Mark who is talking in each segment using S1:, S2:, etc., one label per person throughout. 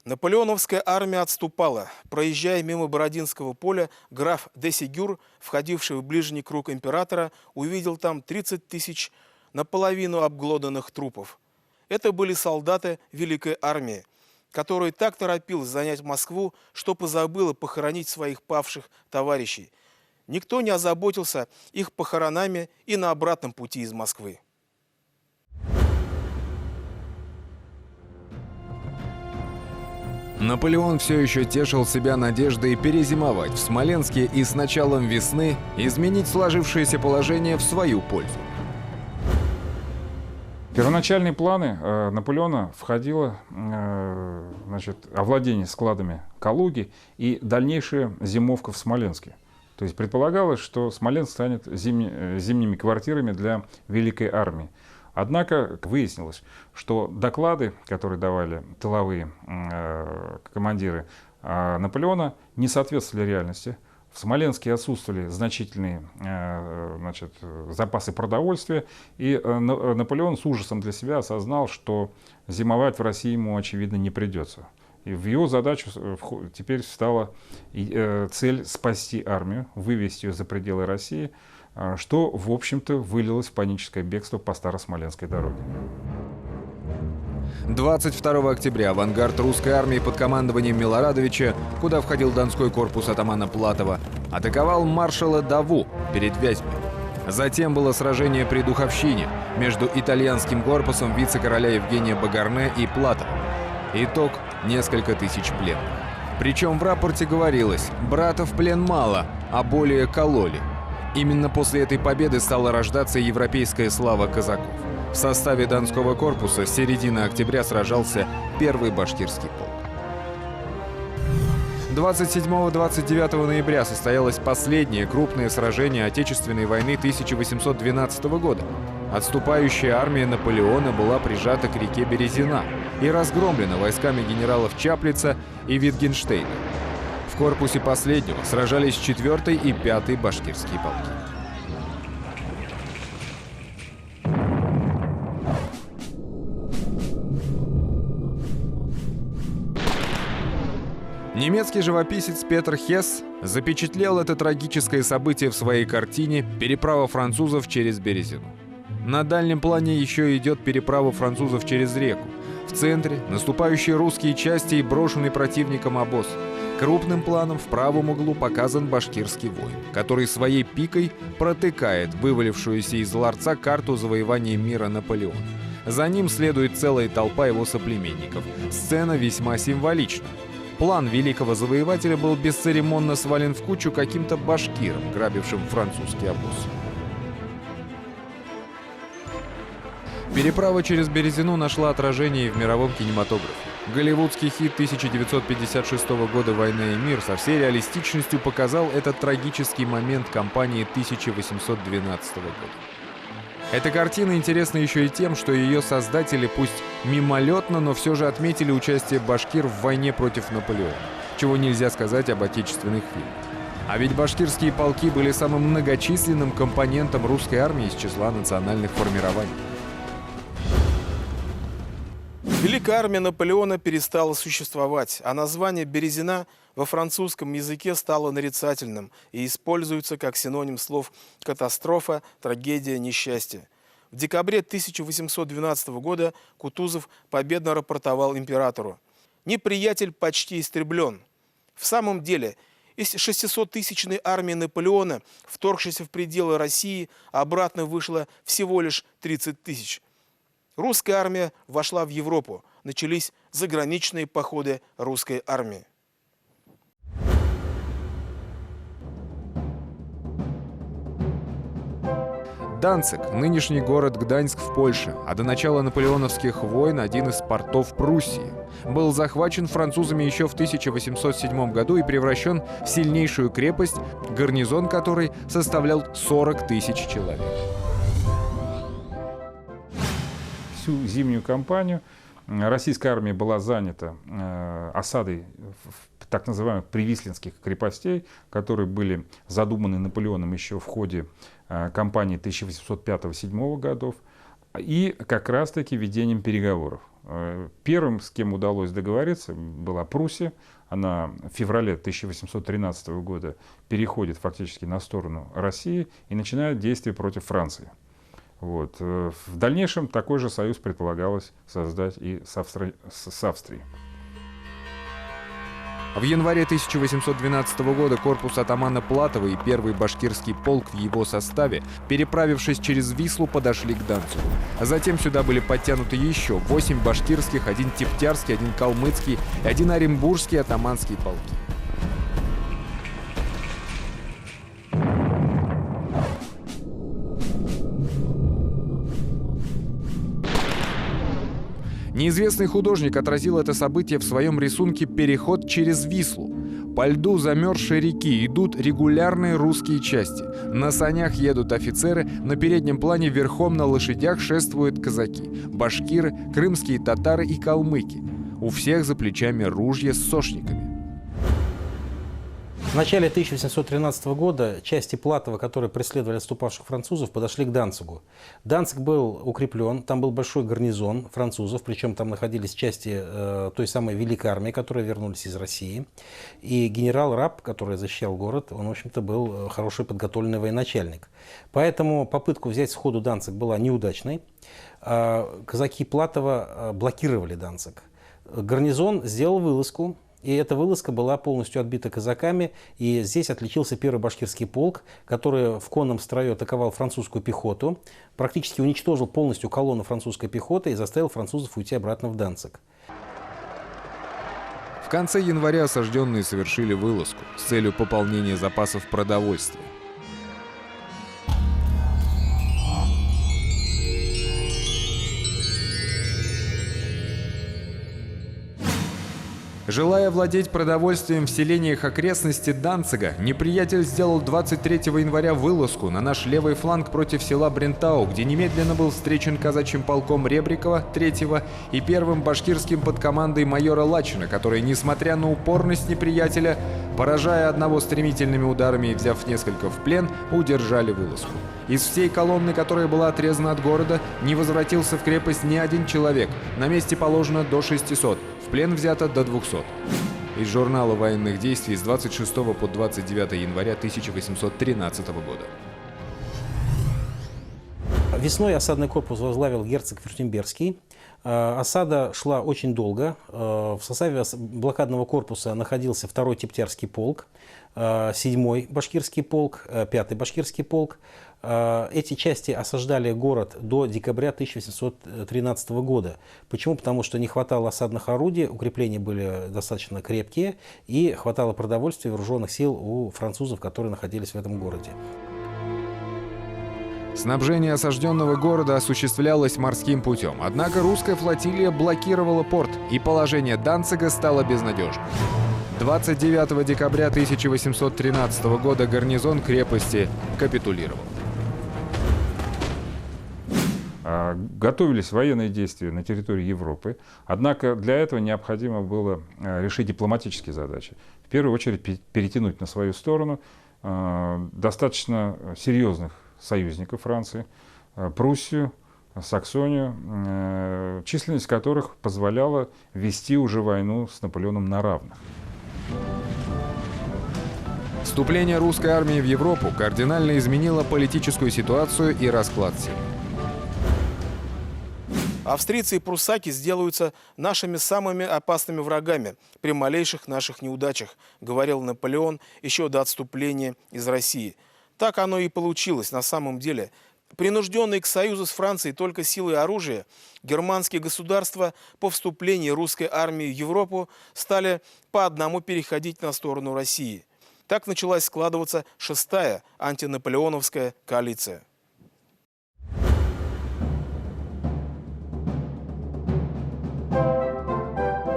S1: Наполеоновская армия отступала. Проезжая мимо Бородинского поля, граф де Сигюр, входивший в ближний круг императора, увидел там 30 тысяч наполовину обглоданных трупов. Это были солдаты Великой армии, которая так торопилась занять Москву, что позабыла похоронить своих павших товарищей. Никто не озаботился их похоронами и на обратном пути из Москвы.
S2: Наполеон все еще тешил себя надеждой перезимовать в Смоленске и с началом весны изменить сложившееся положение в свою пользу.
S3: Первоначальные планы Наполеона входило овладение складами Калуги и дальнейшая зимовка в Смоленске. То есть предполагалось, что Смоленск станет зимними квартирами для Великой армии. Однако выяснилось, что доклады, которые давали тыловые командиры Наполеона, не соответствовали реальности. В Смоленске отсутствовали значительные запасы продовольствия, и Наполеон с ужасом для себя осознал, что зимовать в России ему, очевидно, не придется. И в его задачу теперь стала цель спасти армию, вывести ее за пределы России, что, в общем-то, вылилось в паническое бегство по Старосмоленской дороге.
S2: 22 октября авангард русской армии под командованием Милорадовича, куда входил Донской корпус атамана Платова, атаковал маршала Даву перед Вязьмой. Затем было сражение при Духовщине между итальянским корпусом вице-короля Евгения Багарне и Платовым. Итог – несколько тысяч пленных. Причем в рапорте говорилось: брата в плен мало, а более кололи. Именно после этой победы стала рождаться европейская слава казаков. В составе Донского корпуса с середины октября сражался первый башкирский полк. 27-29 ноября состоялось последнее крупное сражение Отечественной войны 1812 года. Отступающая армия Наполеона была прижата к реке Березина и разгромлена войсками генералов Чаплица и Витгенштейна. В корпусе последнего сражались 4-й и 5-й башкирские полки. Немецкий живописец Петр Хесс запечатлел это трагическое событие в своей картине «Переправа французов через Березину». На дальнем плане еще идет переправа французов через реку. В центре наступающие русские части и брошенный противником обоз. Крупным планом в правом углу показан башкирский воин, который своей пикой протыкает вывалившуюся из ларца карту завоевания мира Наполеона. За ним следует целая толпа его соплеменников. Сцена весьма символична. План великого завоевателя был бесцеремонно свален в кучу каким-то башкиром, грабившим французский обоз. Переправа через Березину нашла отражение и в мировом кинематографе. Голливудский хит 1956 года «Война и мир» со всей реалистичностью показал этот трагический момент кампании 1812 года. Эта картина интересна еще и тем, что ее создатели пусть мимолетно, но все же отметили участие башкир в войне против Наполеона, чего нельзя сказать об отечественных фильмах. А ведь башкирские полки были самым многочисленным компонентом русской армии из числа национальных формирований.
S1: Великая армия Наполеона перестала существовать, а название «Березина» во французском языке стало нарицательным и используется как синоним слов «катастрофа», «трагедия», «несчастье». В декабре 1812 года Кутузов победно рапортовал императору: «Неприятель почти истреблен». В самом деле, из 600-тысячной армии Наполеона, вторгшейся в пределы России, обратно вышло всего лишь 30 тысяч. Русская армия вошла в Европу. Начались заграничные походы русской армии.
S2: Данциг, нынешний город Гданьск в Польше, а до начала наполеоновских войн один из портов Пруссии, был захвачен французами еще в 1807 году и превращен в сильнейшую крепость, гарнизон которой составлял 40 тысяч человек.
S3: Всю зимнюю кампанию российская армия была занята осадой так называемых привислинских крепостей, которые были задуманы Наполеоном еще в ходе кампании 1805-1807 годов, и как раз-таки ведением переговоров. Первым, с кем удалось договориться, была Пруссия. Она в феврале 1813 года переходит фактически на сторону России и начинает действия против Франции. Вот. В дальнейшем такой же союз предполагалось создать и с Австрией.
S2: В январе 1812 года корпус атамана Платова и первый башкирский полк в его составе, переправившись через Вислу, подошли к Данцигу. Затем сюда были подтянуты еще 8 башкирских, 1 тептярский, 1 калмыцкий и 1 оренбургский атаманский полки. Неизвестный художник отразил это событие в своем рисунке «Переход через Вислу». По льду замерзшей реки идут регулярные русские части. На санях едут офицеры, на переднем плане верхом на лошадях шествуют казаки, башкиры, крымские татары и калмыки. У всех за плечами ружья с сошниками.
S4: В начале 1813 года части Платова, которые преследовали отступавших французов, подошли к Данцигу. Данциг был укреплен, там был большой гарнизон французов, причем там находились части той самой Великой армии, которые вернулись из России. И генерал Раб, который защищал город, он, в общем-то, был хороший подготовленный военачальник. Поэтому попытка взять сходу Данциг была неудачной. Казаки Платова блокировали Данциг. Гарнизон сделал вылазку. И эта вылазка была полностью отбита казаками. И здесь отличился первый башкирский полк, который в конном строю атаковал французскую пехоту, практически уничтожил полностью колонну французской пехоты и заставил французов уйти обратно в Данциг.
S2: В конце января осажденные совершили вылазку с целью пополнения запасов продовольствия. Желая владеть продовольствием в селениях окрестности Данцига, неприятель сделал 23 января вылазку на наш левый фланг против села Брентау, где немедленно был встречен казачьим полком Ребрикова, 3-го, и первым башкирским под командой майора Лачина, которые, несмотря на упорность неприятеля, поражая одного стремительными ударами и взяв несколько в плен, удержали вылазку. Из всей колонны, которая была отрезана от города, не возвратился в крепость ни один человек. На месте положено до 600, в плен взято до 200. Из журнала военных действий с 26 по 29 января 1813 года.
S4: Весной осадный корпус возглавил герцог Фюртембергский. Осада шла очень долго. В составе блокадного корпуса находился 2-й тептярский полк, 7-й башкирский полк, 5-й башкирский полк. Эти части осаждали город до декабря 1813 года. Почему? Потому что не хватало осадных орудий, укрепления были достаточно крепкие и хватало продовольствия и вооруженных сил у французов, которые находились в этом городе.
S2: Снабжение осажденного города осуществлялось морским путем, однако русская флотилия блокировала порт, и положение Данцига стало безнадежным. 29 декабря 1813 года гарнизон крепости капитулировал.
S3: Готовились военные действия на территории Европы, однако для этого необходимо было решить дипломатические задачи. В первую очередь перетянуть на свою сторону достаточно серьезных союзников Франции, Пруссию, Саксонию, численность которых позволяла вести уже войну с Наполеоном на равных.
S2: Вступление русской армии в Европу кардинально изменило политическую ситуацию и расклад сил.
S1: Австрийцы и пруссаки сделаются нашими самыми опасными врагами при малейших наших неудачах, говорил Наполеон еще до отступления из России. Так оно и получилось на самом деле. Принужденные к союзу с Францией только силой оружия, германские государства по вступлении русской армии в Европу стали по одному переходить на сторону России. Так началась складываться 6-я антинаполеоновская коалиция.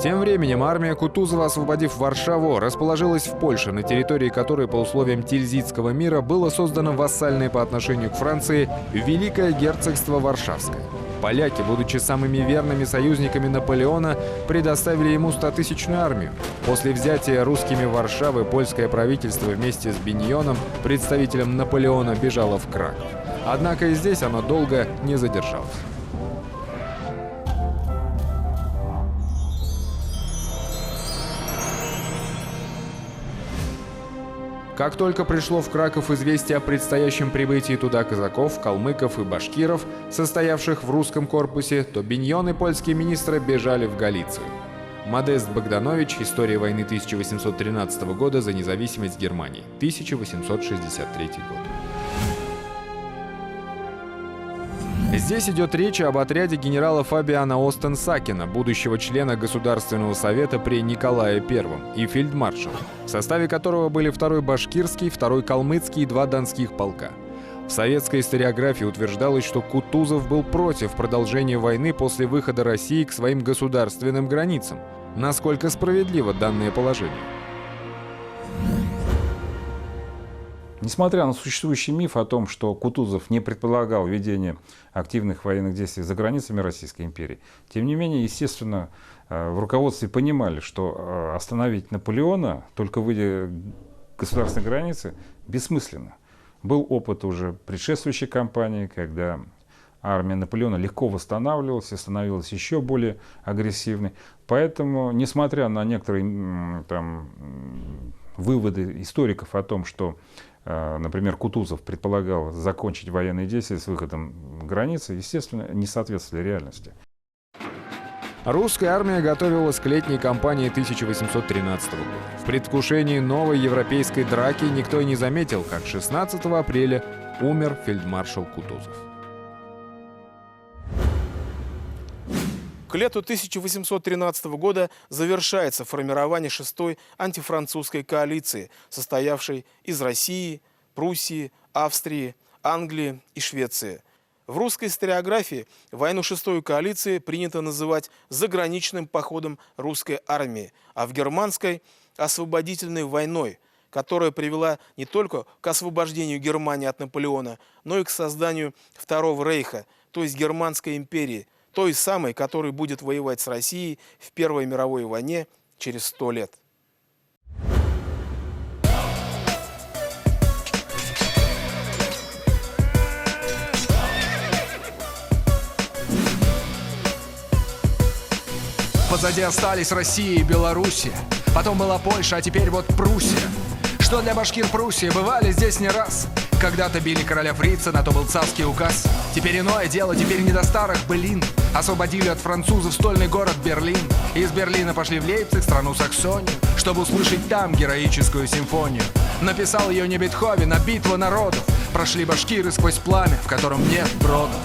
S2: Тем временем армия Кутузова, освободив Варшаву, расположилась в Польше, на территории которой по условиям Тильзитского мира было создано вассальное по отношению к Франции Великое герцогство Варшавское. Поляки, будучи самыми верными союзниками Наполеона, предоставили ему 100-тысячную армию. После взятия русскими Варшавы польское правительство вместе с Биньоном, представителем Наполеона, бежало в Краков. Однако и здесь оно долго не задержалось. Как только пришло в Краков известие о предстоящем прибытии туда казаков, калмыков и башкиров, состоявших в русском корпусе, то Биньон и польские министры бежали в Галицию. Модест Богданович. История войны 1813 года за независимость Германии. 1863 год. Здесь идет речь об отряде генерала Фабиана Остен-Сакена, будущего члена Государственного совета при Николае I и фельдмаршала, в составе которого были 2-й башкирский, 2-й калмыцкий и 2 донских полка. В советской историографии утверждалось, что Кутузов был против продолжения войны после выхода России к своим государственным границам. Насколько справедливо данное положение?
S3: Несмотря на существующий миф о том, что Кутузов не предполагал ведение активных военных действий за границами Российской империи, тем не менее, естественно, в руководстве понимали, что остановить Наполеона, только выйдя к государственной границе, бессмысленно. Был опыт уже предшествующей кампании, когда армия Наполеона легко восстанавливалась и становилась еще более агрессивной. Поэтому, несмотря на некоторые выводы историков о том, что, например, Кутузов предполагал закончить военные действия с выходом границы, естественно, не соответствовали реальности.
S2: Русская армия готовилась к летней кампании 1813 года. В предвкушении новой европейской драки никто и не заметил, как 16 апреля умер фельдмаршал Кутузов.
S1: К лету 1813 года завершается формирование 6-й антифранцузской коалиции, состоявшей из России, Пруссии, Австрии, Англии и Швеции. В русской историографии войну 6-й коалиции принято называть заграничным походом русской армии, а в германской – освободительной войной, которая привела не только к освобождению Германии от Наполеона, но и к созданию Второго рейха, то есть Германской империи, той самой, которая будет воевать с Россией в Первой мировой войне через 100 лет.
S5: Позади остались Россия и Белоруссия. Потом была Польша, а теперь вот Пруссия. Что для башкир Пруссия, бывали здесь не раз. Когда-то били короля Фрица, на то был царский указ. Теперь иное дело, теперь не до старых былин. Освободили от французов стольный город Берлин. Из Берлина пошли в Лейпциг, страну Саксонию, чтобы услышать там героическую симфонию. Написал ее не Бетховен, а битва народов. Прошли башкиры сквозь пламя, в котором нет бродов.